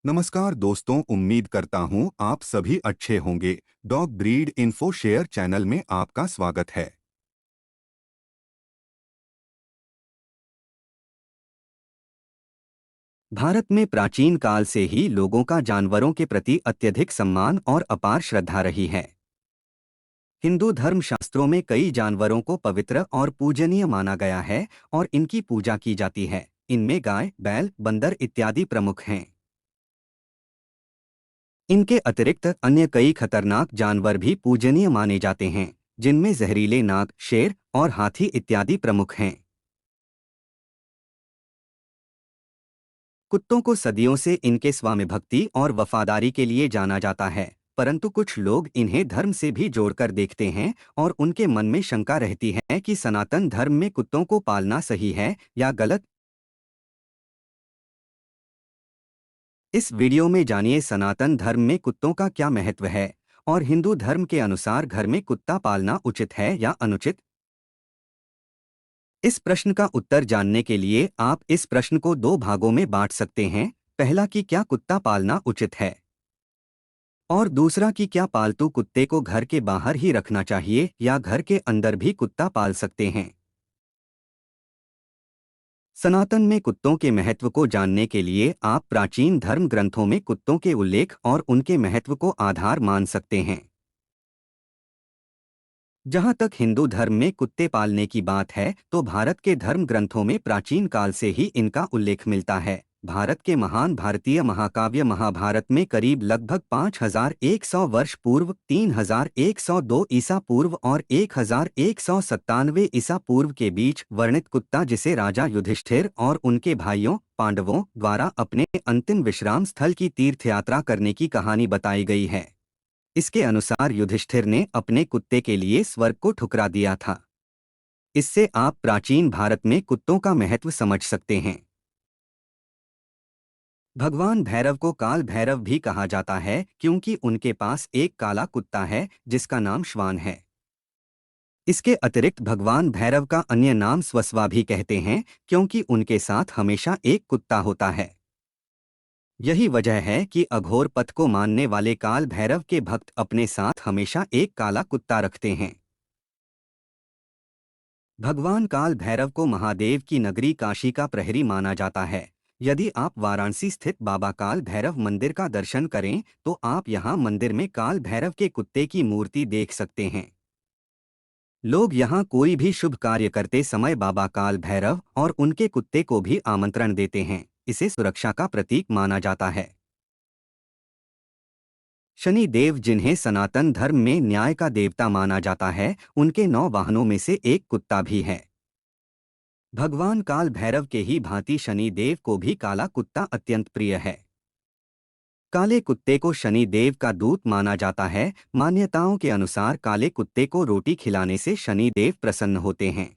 नमस्कार दोस्तों, उम्मीद करता हूँ आप सभी अच्छे होंगे। Dog breed info share channel में आपका स्वागत है। भारत में प्राचीन काल से ही लोगों का जानवरों के प्रति अत्यधिक सम्मान और अपार श्रद्धा रही है। हिंदू धर्म शास्त्रों में कई जानवरों को पवित्र और पूजनीय माना गया है और इनकी पूजा की जाती है। इनमें गाय, बैल, बंदर इत्यादि प्रमुख हैं। इनके अतिरिक्त अन्य कई खतरनाक जानवर भी पूजनीय माने जाते हैं, जिनमें जहरीले नाग, शेर और हाथी इत्यादि प्रमुख हैं। कुत्तों को सदियों से इनके स्वामी भक्ति और वफादारी के लिए जाना जाता है, परंतु कुछ लोग इन्हें धर्म से भी जोड़कर देखते हैं और उनके मन में शंका रहती है कि सनातन धर्म में कुत्तों को पालना सही है या गलत। इस वीडियो में जानिए सनातन धर्म में कुत्तों का क्या महत्व है और हिंदू धर्म के अनुसार घर में कुत्ता पालना उचित है या अनुचित। इस प्रश्न का उत्तर जानने के लिए आप इस प्रश्न को दो भागों में बांट सकते हैं। पहला, कि क्या कुत्ता पालना उचित है, और दूसरा, कि क्या पालतू कुत्ते को घर के बाहर ही रखना चाहिए या घर के अंदर भी कुत्ता पाल सकते हैं। सनातन में कुत्तों के महत्व को जानने के लिए आप प्राचीन धर्म ग्रंथों में कुत्तों के उल्लेख और उनके महत्व को आधार मान सकते हैं। जहाँ तक हिंदू धर्म में कुत्ते पालने की बात है, तो भारत के धर्म ग्रंथों में प्राचीन काल से ही इनका उल्लेख मिलता है। भारत के महान भारतीय महाकाव्य महाभारत में करीब लगभग 5100 वर्ष पूर्व, 3102 ईसा पूर्व और 1197 ईसा पूर्व के बीच वर्णित कुत्ता, जिसे राजा युधिष्ठिर और उनके भाइयों पांडवों द्वारा अपने अंतिम विश्राम स्थल की तीर्थयात्रा करने की कहानी बताई गई है। इसके अनुसार युधिष्ठिर ने अपने कुत्ते के लिए स्वर्ग को ठुकरा दिया था। इससे आप प्राचीन भारत में कुत्तों का महत्व समझ सकते हैं। भगवान भैरव को काल भैरव भी कहा जाता है, क्योंकि उनके पास एक काला कुत्ता है जिसका नाम श्वान है। इसके अतिरिक्त भगवान भैरव का अन्य नाम स्वस्वा भी कहते हैं, क्योंकि उनके साथ हमेशा एक कुत्ता होता है। यही वजह है कि अघोर पथ को मानने वाले काल भैरव के भक्त अपने साथ हमेशा एक काला कुत्ता रखते हैं। भगवान काल भैरव को महादेव की नगरी काशी का प्रहरी माना जाता है। यदि आप वाराणसी स्थित बाबा काल भैरव मंदिर का दर्शन करें, तो आप यहां मंदिर में काल भैरव के कुत्ते की मूर्ति देख सकते हैं। लोग यहां कोई भी शुभ कार्य करते समय बाबा काल भैरव और उनके कुत्ते को भी आमंत्रण देते हैं। इसे सुरक्षा का प्रतीक माना जाता है। शनि देव, जिन्हें सनातन धर्म में न्याय का देवता माना जाता है, उनके 9 वाहनों में से एक कुत्ता भी है। भगवान काल भैरव के ही भांति शनि देव को भी काला कुत्ता अत्यंत प्रिय है। काले कुत्ते को शनि देव का दूत माना जाता है। मान्यताओं के अनुसार काले कुत्ते को रोटी खिलाने से शनि देव प्रसन्न होते हैं।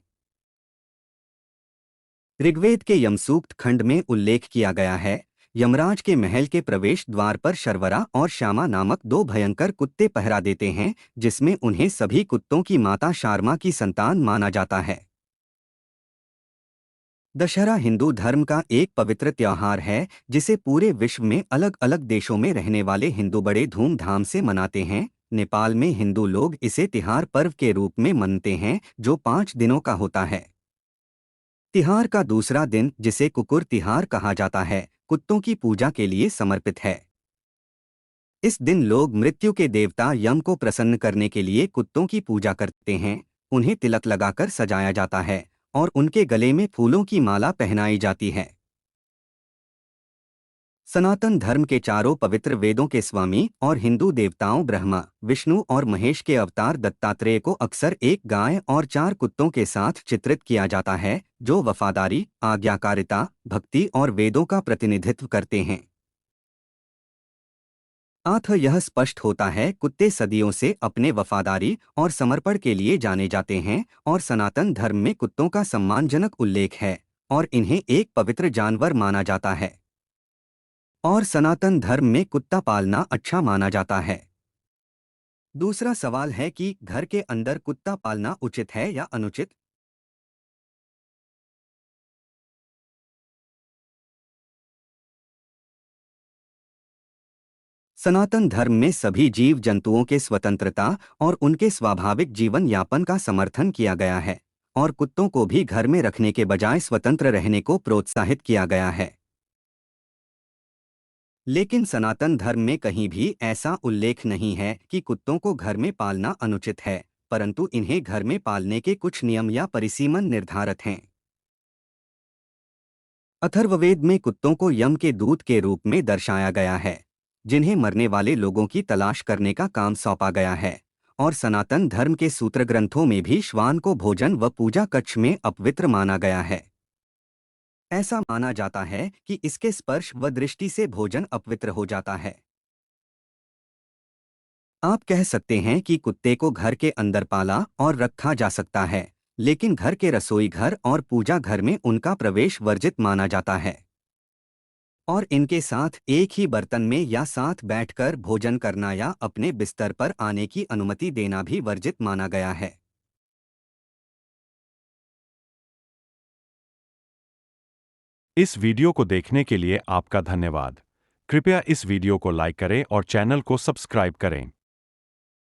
ऋग्वेद के यमसूक्त खंड में उल्लेख किया गया है, यमराज के महल के प्रवेश द्वार पर शर्वरा और श्यामा नामक दो भयंकर कुत्ते पहरा देते हैं, जिसमें उन्हें सभी कुत्तों की माता शारमा की संतान माना जाता है। दशहरा हिंदू धर्म का एक पवित्र त्योहार है, जिसे पूरे विश्व में अलग अलग देशों में रहने वाले हिंदू बड़े धूमधाम से मनाते हैं। नेपाल में हिंदू लोग इसे तिहार पर्व के रूप में मनते हैं, जो 5 दिनों का होता है। तिहार का दूसरा दिन, जिसे कुकुर तिहार कहा जाता है, कुत्तों की पूजा के लिए समर्पित है। इस दिन लोग मृत्यु के देवता यम को प्रसन्न करने के लिए कुत्तों की पूजा करते हैं। उन्हें तिलक लगाकर सजाया जाता है और उनके गले में फूलों की माला पहनाई जाती है। सनातन धर्म के चारों पवित्र वेदों के स्वामी और हिंदू देवताओं ब्रह्मा, विष्णु और महेश के अवतार दत्तात्रेय को अक्सर एक गाय और 4 कुत्तों के साथ चित्रित किया जाता है, जो वफादारी, आज्ञाकारिता, भक्ति और वेदों का प्रतिनिधित्व करते हैं। अतः यह स्पष्ट होता है, कुत्ते सदियों से अपने वफादारी और समर्पण के लिए जाने जाते हैं और सनातन धर्म में कुत्तों का सम्मानजनक उल्लेख है और इन्हें एक पवित्र जानवर माना जाता है। और सनातन धर्म में कुत्ता पालना अच्छा माना जाता है। दूसरा सवाल है कि घर के अंदर कुत्ता पालना उचित है या अनुचित। सनातन धर्म में सभी जीव जंतुओं के स्वतंत्रता और उनके स्वाभाविक जीवन यापन का समर्थन किया गया है और कुत्तों को भी घर में रखने के बजाय स्वतंत्र रहने को प्रोत्साहित किया गया है। लेकिन सनातन धर्म में कहीं भी ऐसा उल्लेख नहीं है कि कुत्तों को घर में पालना अनुचित है, परंतु इन्हें घर में पालने के कुछ नियम या परिसीमन निर्धारित हैं। अथर्ववेद में कुत्तों को यम के दूत के रूप में दर्शाया गया है, जिन्हें मरने वाले लोगों की तलाश करने का काम सौंपा गया है। और सनातन धर्म के सूत्र ग्रंथों में भी श्वान को भोजन व पूजा कक्ष में अपवित्र माना गया है। ऐसा माना जाता है कि इसके स्पर्श व दृष्टि से भोजन अपवित्र हो जाता है। आप कह सकते हैं कि कुत्ते को घर के अंदर पाला और रखा जा सकता है, लेकिन घर के रसोई घर और पूजा घर में उनका प्रवेश वर्जित माना जाता है और इनके साथ एक ही बर्तन में या साथ बैठकर भोजन करना या अपने बिस्तर पर आने की अनुमति देना भी वर्जित माना गया है। इस वीडियो को देखने के लिए आपका धन्यवाद। कृपया इस वीडियो को लाइक करें और चैनल को सब्सक्राइब करें।